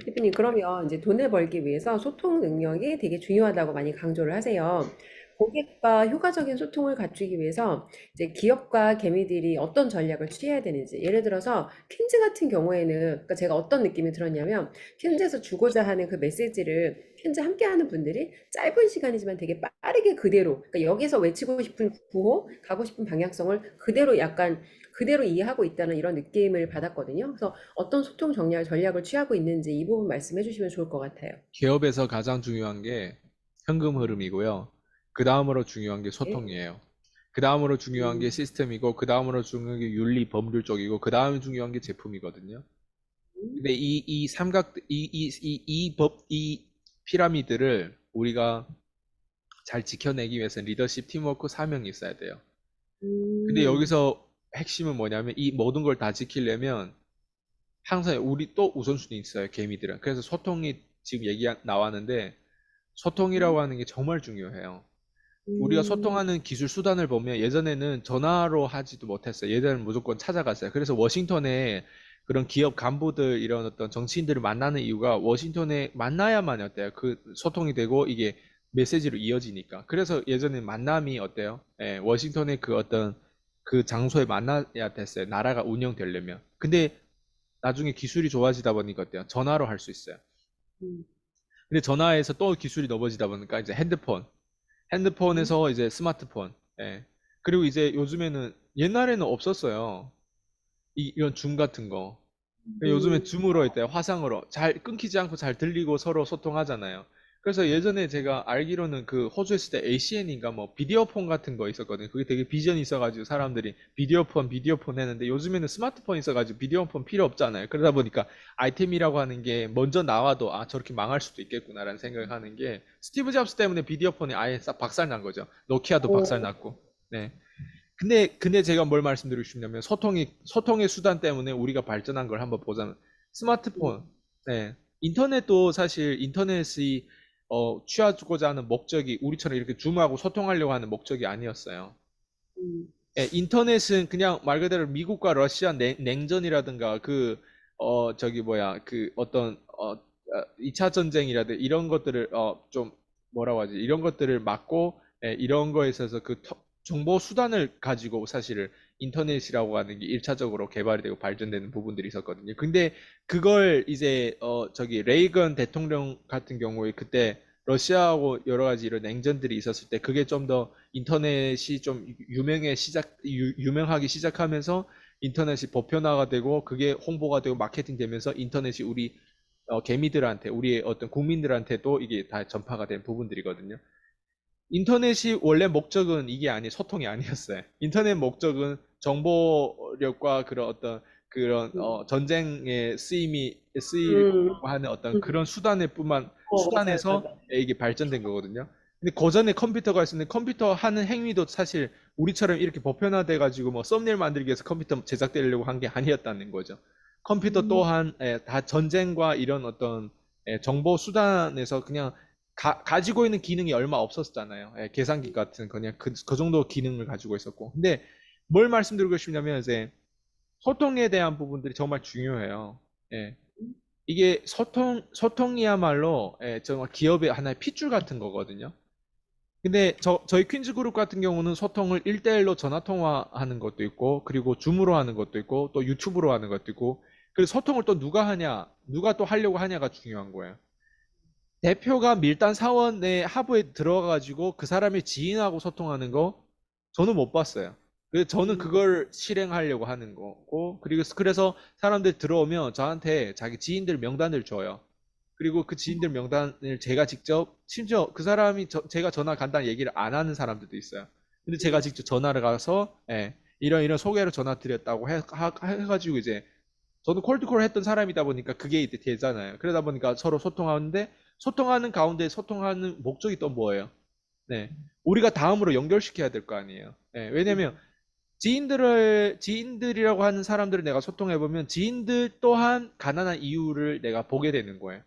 대표님, 그러면 이제 돈을 벌기 위해서 소통 능력이 되게 중요하다고 많이 강조를 하세요. 고객과 효과적인 소통을 갖추기 위해서 이제 기업과 개미들이 어떤 전략을 취해야 되는지. 예를 들어서 퀸즈 같은 경우에는, 그러니까 제가 어떤 느낌이 들었냐면, 퀸즈에서 주고자 하는 그 메시지를 퀸즈 함께 하는 분들이 짧은 시간이지만 되게 빠르게 그대로, 그러니까 여기서 외치고 싶은 구호, 가고 싶은 방향성을 그대로 약간 그대로 이해하고 있다는 이런 느낌을 받았거든요. 그래서 어떤 소통 전략을 취하고 있는지 이 부분 말씀해 주시면 좋을 것 같아요. 기업에서 가장 중요한 게 현금 흐름이고요. 그 다음으로 중요한 게 네. 소통이에요. 그 다음으로 중요한 게 음, 시스템이고, 그 다음으로 중요한 게 윤리, 법률 쪽이고, 그 다음에 중요한 게 제품이거든요. 근데 이 삼각, 이 피라미드를 우리가 잘 지켜내기 위해서 리더십, 팀워크, 사명이 있어야 돼요. 근데 음, 여기서 핵심은 뭐냐면 이 모든 걸 다 지키려면 항상 우리 또 우선순위 있어요, 개미들은. 그래서 소통이 지금 얘기 나왔는데 소통이라고 하는 게 정말 중요해요. 우리가 음, 소통하는 기술 수단을 보면 예전에는 전화로 하지도 못했어요. 예전에는 무조건 찾아갔어요. 그래서 워싱턴에 그런 기업 간부들 이런 어떤 정치인들을 만나는 이유가 워싱턴에 만나야만 어때요? 그 소통이 되고 이게 메시지로 이어지니까. 그래서 예전에 만남이 어때요? 예, 워싱턴의 그 어떤 그 장소에 만나야 됐어요. 나라가 운영되려면. 근데 나중에 기술이 좋아지다 보니까 어때요? 전화로 할 수 있어요. 음, 근데 전화에서 또 기술이 넘어지다 보니까 이제 음, 핸드폰에서 이제 스마트폰. 예. 그리고 이제 요즘에는 옛날에는 없었어요. 이런 줌 같은 거. 요즘에 음. 줌으로 있대 화상으로 잘 끊기지 않고 잘 들리고 서로 소통하잖아요. 그래서 예전에 제가 알기로는 그 호주에 있을 때 ACN인가 뭐 비디오폰 같은 거 있었거든요. 그게 되게 비전이 있어가지고 사람들이 비디오폰 했는데 요즘에는 스마트폰 있어가지고 비디오폰 필요 없잖아요. 그러다 보니까 아이템이라고 하는 게 먼저 나와도 아 저렇게 망할 수도 있겠구나라는 생각을 하는 게 스티브 잡스 때문에 비디오폰이 아예 싹 박살 난 거죠. 노키아도 박살 오, 났고. 네. 근데 제가 뭘 말씀드리고 싶냐면 소통의 수단 때문에 우리가 발전한 걸 한번 보자면 스마트폰, 네. 인터넷도 사실 인터넷이 취하고자 하는 목적이 우리처럼 이렇게 줌하고 소통하려고 하는 목적이 아니었어요. 음, 예, 인터넷은 그냥 말 그대로 미국과 러시아 냉전이라든가 저기 뭐야, 그 어떤, 2차 전쟁이라든가 이런 것들을, 좀, 뭐라고 하지, 이런 것들을 막고, 예, 이런 거에 있어서 정보 수단을 가지고 사실을 인터넷이라고 하는 게 1차적으로 개발이 되고 발전되는 부분들이 있었거든요. 근데 그걸 이제, 저기, 레이건 대통령 같은 경우에 그때 러시아하고 여러 가지 이런 냉전들이 있었을 때 그게 좀 더 인터넷이 좀 유명하기 시작하면서 인터넷이 보편화가 되고 그게 홍보가 되고 마케팅 되면서 인터넷이 우리 개미들한테 우리의 어떤 국민들한테도 이게 다 전파가 된 부분들이거든요. 인터넷이 원래 목적은 이게 소통이 아니었어요. 인터넷 목적은 정보력과 그런 어떤 그런 음, 전쟁에 쓰이려고 음, 하는 어떤 음. 그런 맞아요, 수단에서 맞아요. 이게 발전된 거거든요. 근데 고전에 컴퓨터가 있었는데 컴퓨터 하는 행위도 사실 우리처럼 이렇게 보편화돼 가지고 뭐 썸네일 만들기 위해서 컴퓨터 제작되려고 한 게 아니었다는 거죠. 컴퓨터 음, 또한 다 전쟁과 이런 어떤 정보 수단에서 그냥 가지고 있는 기능이 얼마 없었잖아요. 예, 계산기 같은 그냥 그 정도 기능을 가지고 있었고. 근데 뭘 말씀드리고 싶냐면 이제 소통에 대한 부분들이 정말 중요해요. 예. 이게 소통이야말로 정말 기업의 하나의 핏줄 같은 거거든요. 근데 저희 퀸즈 그룹 같은 경우는 소통을 1대1로 전화 통화하는 것도 있고, 그리고 줌으로 하는 것도 있고, 또 유튜브로 하는 것도 있고, 그리고 소통을 또 누가 하냐, 누가 또 하려고 하냐가 중요한 거예요. 대표가 밀단 사원의 하부에 들어가가지고 그 사람의 지인하고 소통하는 거 저는 못 봤어요. 그래서 저는 음, 그걸 실행하려고 하는 거고, 그리고 그래서 사람들 들어오면 저한테 자기 지인들 명단을 줘요. 그리고 그 지인들 명단을 제가 직접, 심지어 그 사람이 제가 전화 간다는 얘기를 안 하는 사람들도 있어요. 근데 제가 직접 전화를 가서, 이런 소개로 전화 드렸다고 해가지고 이제 저도 콜드콜 했던 사람이다 보니까 그게 이제 되잖아요. 그러다 보니까 서로 소통하는데 소통하는 가운데 소통하는 목적이 또 뭐예요? 네. 우리가 다음으로 연결시켜야 될 거 아니에요. 네. 왜냐면 지인들이라고 하는 사람들을 내가 소통해 보면 지인들 또한 가난한 이유를 내가 보게 되는 거예요.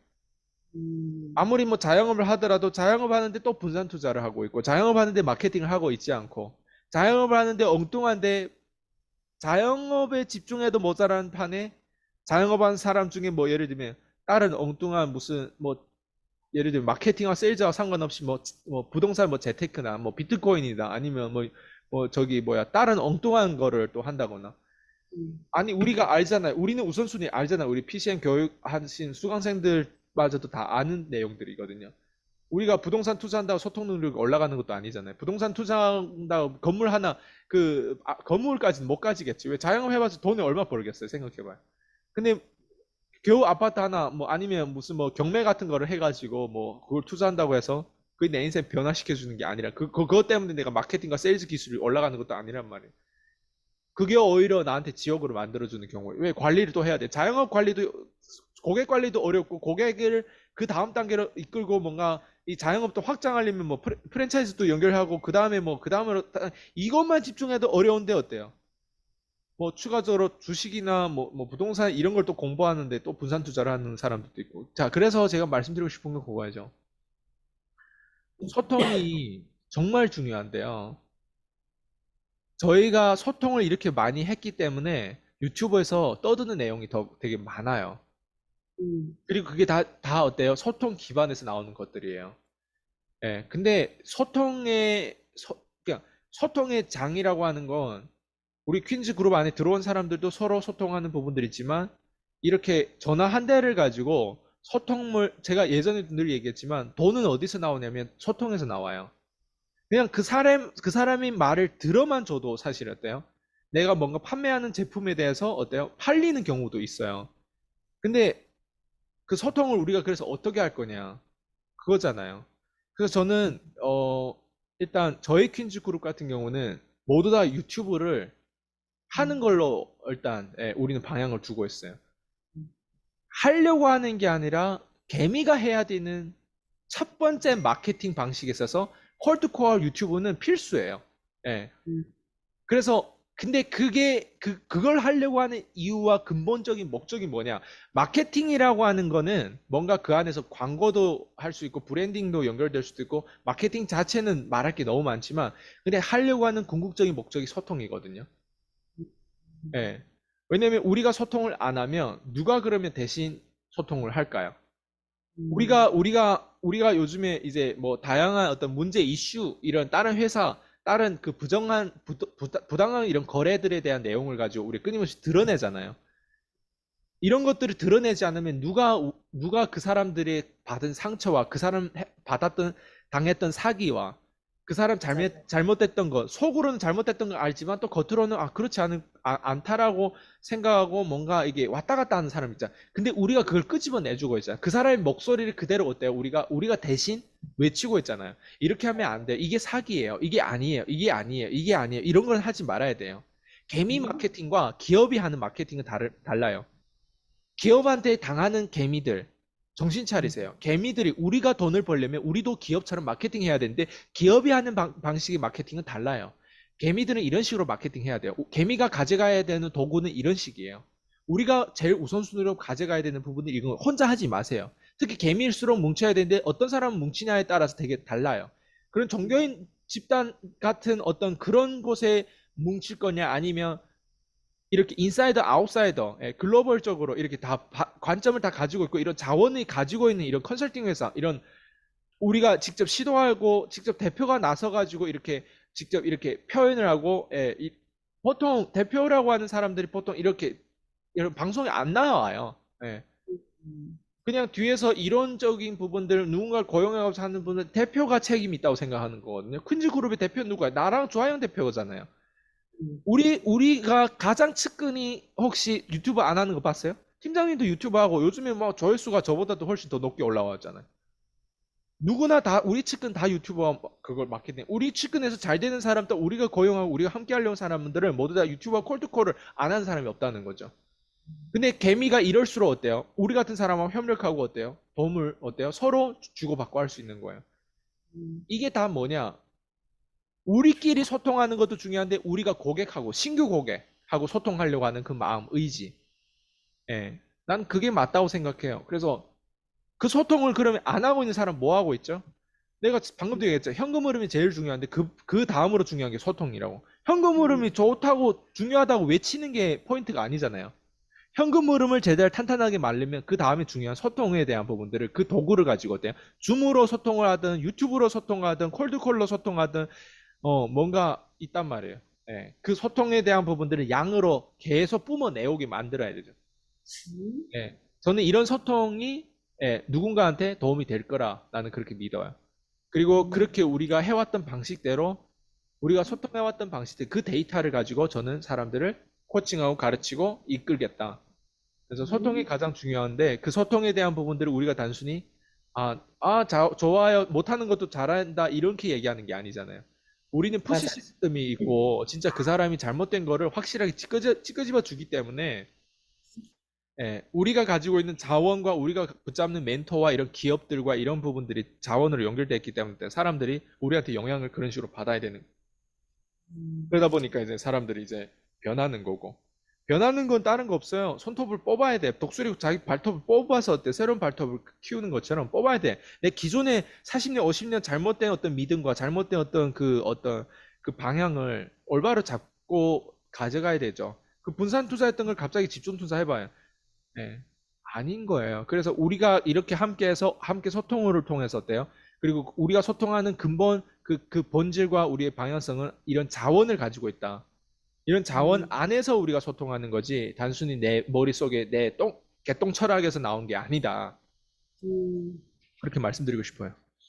음, 아무리 뭐 자영업을 하더라도 자영업 하는데 또 분산 투자를 하고 있고 자영업 하는데 마케팅을 하고 있지 않고 자영업을 하는데 엉뚱한데 자영업에 집중해도 모자란 판에 자영업한 사람 중에 뭐 예를 들면 다른 엉뚱한 무슨 뭐 예를 들면 마케팅과 세일즈와 상관없이 뭐 부동산 뭐 재테크나 뭐 비트코인이다 아니면 뭐 저기 뭐야 다른 엉뚱한 거를 또 한다거나 음, 아니 우리가 알잖아요. 우리는 우선순위 알잖아요. 우리 PCM 교육하신 수강생들마저도 다 아는 내용들이거든요. 우리가 부동산 투자한다고 소통 능력이 올라가는 것도 아니잖아요. 부동산 투자한다고 건물 하나 건물까지는 못 가지겠지. 왜 자영업 해봐서 돈이 얼마 벌겠어요. 생각해봐요. 근데 겨우 아파트 하나 뭐 아니면 무슨 뭐 경매 같은 거를 해가지고 뭐 그걸 투자한다고 해서 그게 내 인생 변화시켜 주는 게 아니라 그것 때문에 내가 마케팅과 세일즈 기술이 올라가는 것도 아니란 말이에요. 그게 오히려 나한테 지옥으로 만들어주는 경우에 왜 관리를 또 해야 돼? 자영업 관리도 고객 관리도 어렵고 고객을 그 다음 단계로 이끌고 뭔가 이 자영업도 확장하려면 뭐 프랜차이즈도 연결하고 그 다음에 뭐 그 다음으로 이것만 집중해도 어려운데 어때요? 뭐 추가적으로 주식이나 뭐 부동산 이런 걸 또 공부하는데 또 분산 투자를 하는 사람들도 있고. 자, 그래서 제가 말씀드리고 싶은 건 그거죠. 소통이 정말 중요한데요. 저희가 소통을 이렇게 많이 했기 때문에 유튜브에서 떠드는 내용이 더 되게 많아요. 음, 그리고 그게 다 어때요? 소통 기반에서 나오는 것들이에요. 예. 근데 그냥 소통의 장이라고 하는 건 우리 퀸즈 그룹 안에 들어온 사람들도 서로 소통하는 부분들이 있지만 이렇게 전화 한 대를 가지고 소통물 제가 예전에 늘 얘기했지만 돈은 어디서 나오냐면 소통에서 나와요. 그냥 그 사람이 말을 들어만 줘도 사실 어때요? 내가 뭔가 판매하는 제품에 대해서 어때요? 팔리는 경우도 있어요. 근데 그 소통을 우리가 그래서 어떻게 할 거냐? 그거잖아요. 그래서 저는 일단 저희 퀸즈 그룹 같은 경우는 모두 다 유튜브를 하는 걸로 일단 우리는 방향을 두고 있어요. 하려고 하는 게 아니라 개미가 해야 되는 첫 번째 마케팅 방식에 있어서 콜투코어 유튜브는 필수예요. 예. 음, 그래서 근데 그걸 하려고 하는 이유와 근본적인 목적이 뭐냐? 마케팅이라고 하는 거는 뭔가 그 안에서 광고도 할 수 있고 브랜딩도 연결될 수도 있고 마케팅 자체는 말할 게 너무 많지만 근데 하려고 하는 궁극적인 목적이 소통이거든요. 예. 왜냐면 우리가 소통을 안 하면 누가 그러면 대신 소통을 할까요? 음, 우리가 요즘에 이제 뭐 다양한 어떤 문제 이슈 이런 다른 회사 다른 그 부당한 이런 거래들에 대한 내용을 가지고 우리 끊임없이 드러내잖아요. 이런 것들을 드러내지 않으면 누가 그 사람들이 받은 상처와 그 사람 당했던 사기와 그 사람 맞아요. 잘못됐던 거 속으로는 잘못됐던 걸 알지만 또 겉으로는 그렇지 않다라고 생각하고 뭔가 이게 왔다 갔다 하는 사람 있잖아. 근데 우리가 그걸 끄집어내주고 있잖아. 그 사람의 목소리를 그대로 어때요? 우리가 대신 외치고 있잖아요. 이렇게 하면 안 돼요. 이게 사기예요. 이게 아니에요. 이게 아니에요. 이게 아니에요. 이런 걸 하지 말아야 돼요. 개미 마케팅과 기업이 하는 마케팅은 달라요. 기업한테 당하는 개미들 정신 차리세요. 개미들이 우리가 돈을 벌려면 우리도 기업처럼 마케팅 해야 되는데 기업이 하는 방식의 마케팅은 달라요. 개미들은 이런 식으로 마케팅 해야 돼요. 개미가 가져가야 되는 도구는 이런 식이에요. 우리가 제일 우선순위로 가져가야 되는 부분은 이건 혼자 하지 마세요. 특히 개미일수록 뭉쳐야 되는데 어떤 사람은 뭉치냐에 따라서 되게 달라요. 그런 종교인 집단 같은 어떤 그런 곳에 뭉칠 거냐 아니면 이렇게 인사이더 아웃사이더 글로벌적으로 이렇게 다 관점을 다 가지고 있고 이런 자원이 가지고 있는 이런 컨설팅 회사 이런 우리가 직접 시도하고 직접 대표가 나서 가지고 이렇게 직접 이렇게 표현을 하고 보통 대표라고 하는 사람들이 보통 이렇게 이런 방송에 안 나와요. 예. 음, 그냥 뒤에서 이론적인 부분들 누군가를 고용해서 하는 분은 대표가 책임이 있다고 생각하는 거거든요. 퀸즈 그룹의 대표 누구야? 나랑 조하영 대표잖아요. 음, 우리가 가장 측근이 혹시 유튜브 안 하는 거 봤어요? 팀장님도 유튜브 하고 요즘에 뭐 조회수가 저보다도 훨씬 더 높게 올라왔잖아요. 누구나 다 우리 측근 다 유튜버 그걸 마케팅. 우리 측근에서 잘 되는 사람도 우리가 고용하고 우리가 함께 하려는 사람들을 모두 다 유튜버 콜투콜을 안 하는 사람이 없다는 거죠. 근데 개미가 이럴수록 어때요? 우리 같은 사람하고 협력하고 어때요? 도움을 어때요? 서로 주고받고 할 수 있는 거예요. 음, 이게 다 뭐냐? 우리끼리 소통하는 것도 중요한데 우리가 고객하고 신규 고객하고 소통하려고 하는 그 마음, 의지. 예. 난 그게 맞다고 생각해요. 그래서 그 소통을 그러면 안 하고 있는 사람 뭐 하고 있죠? 내가 방금도 얘기했죠. 현금 흐름이 제일 중요한데 그 다음으로 중요한 게 소통이라고. 현금 흐름이 좋다고 중요하다고 외치는 게 포인트가 아니잖아요. 현금 흐름을 제대로 탄탄하게 만들면 그 다음에 중요한 소통에 대한 부분들을 그 도구를 가지고 어때요? 줌으로 소통을 하든 유튜브로 소통하든 콜드콜로 소통하든 뭔가 있단 말이에요. 예, 그 소통에 대한 부분들을 양으로 계속 뿜어내오게 만들어야 되죠. 음, 예, 저는 이런 소통이 누군가한테 도움이 될 거라 나는 그렇게 믿어요. 그리고 음, 그렇게 우리가 해왔던 방식대로 우리가 소통해왔던 방식들 그 데이터를 가지고 저는 사람들을 코칭하고 가르치고 이끌겠다. 그래서 소통이 음, 가장 중요한데 그 소통에 대한 부분들을 우리가 단순히 좋아요. 못하는 것도 잘한다. 이렇게 얘기하는 게 아니잖아요. 우리는 푸시 맞아. 시스템이 있고 진짜 그 사람이 잘못된 거를 확실하게 찌끄집어 주기 때문에 우리가 가지고 있는 자원과 우리가 붙잡는 멘토와 이런 기업들과 이런 부분들이 자원으로 연결되어 있기 때문에 사람들이 우리한테 영향을 그런 식으로 받아야 되는 음, 그러다 보니까 이제 사람들이 이제 변하는 거고. 변하는 건 다른 거 없어요. 손톱을 뽑아야 돼. 독수리 자기 발톱을 뽑아서 어때? 새로운 발톱을 키우는 것처럼 뽑아야 돼. 내 기존에 40년, 50년 잘못된 어떤 믿음과 잘못된 어떤 그 방향을 올바로 잡고 가져가야 되죠. 그 분산 투자했던 걸 갑자기 집중 투자해봐요. 네. 아닌 거예요. 그래서 우리가 이렇게 함께 소통을 통해서 어때요? 그리고 우리가 소통하는 근본 그 본질과 우리의 방향성은 이런 자원을 가지고 있다. 이런 자원 음, 안에서 우리가 소통하는 거지 단순히 내 머릿속에 개똥 철학에서 나온 게 아니다. 음. 그렇게 말씀드리고 싶어요.